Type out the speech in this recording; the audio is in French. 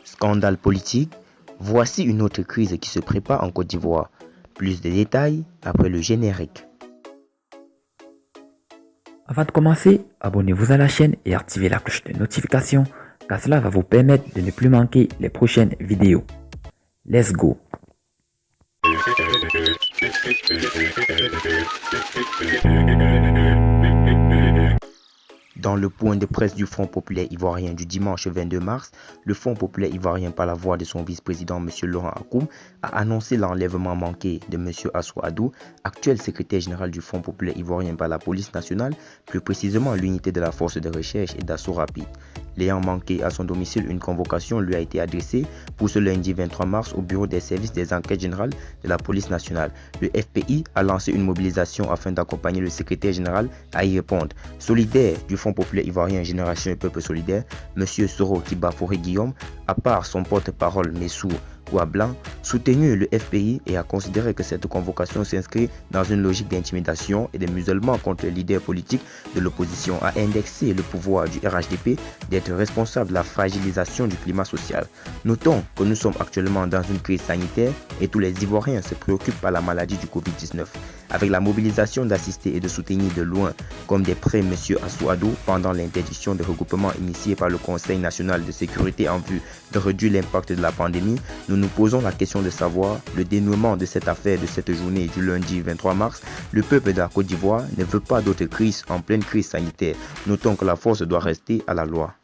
Scandale politique, voici une autre crise qui se prépare en Côte d'Ivoire. Plus de détails après le générique. Avant de commencer, abonnez-vous à la chaîne et activez la cloche de notification car cela va vous permettre de ne plus manquer les prochaines vidéos. Let's go! Dans le point de presse du Front populaire ivoirien du dimanche 22 mars, le Front populaire ivoirien, par la voix de son vice-président M. Laurent Akoum, a annoncé l'enlèvement manqué de M. Assou Adou, actuel secrétaire général du Front populaire ivoirien par la police nationale, plus précisément l'unité de la force de recherche et d'assaut rapide. L'ayant manqué à son domicile, une convocation lui a été adressée pour ce lundi 23 mars au bureau des services des enquêtes générales de la police nationale. Le FPI a lancé une mobilisation afin d'accompagner le secrétaire général à y répondre. Solidaire du Front populaire ivoirien Génération et Peuple solidaire, M. Soro Kibafouré Guillaume, à part son porte-parole Messou Blanc, soutenu le FPI et a considéré que cette convocation s'inscrit dans une logique d'intimidation et de musulmans contre les leaders politiques de l'opposition, a indexé le pouvoir du RHDP d'être responsable de la fragilisation du climat social. Notons que nous sommes actuellement dans une crise sanitaire et tous les Ivoiriens se préoccupent par la maladie du Covid-19. Avec la mobilisation d'assister et de soutenir de loin, comme des près M. Assou Adou, pendant l'interdiction de regroupement initiée par le Conseil national de sécurité en vue de réduire l'impact de la pandémie, nous nous posons la question de savoir le dénouement de cette affaire de cette journée du lundi 23 mars. Le peuple de la Côte d'Ivoire ne veut pas d'autre crise en pleine crise sanitaire. Notons que la force doit rester à la loi.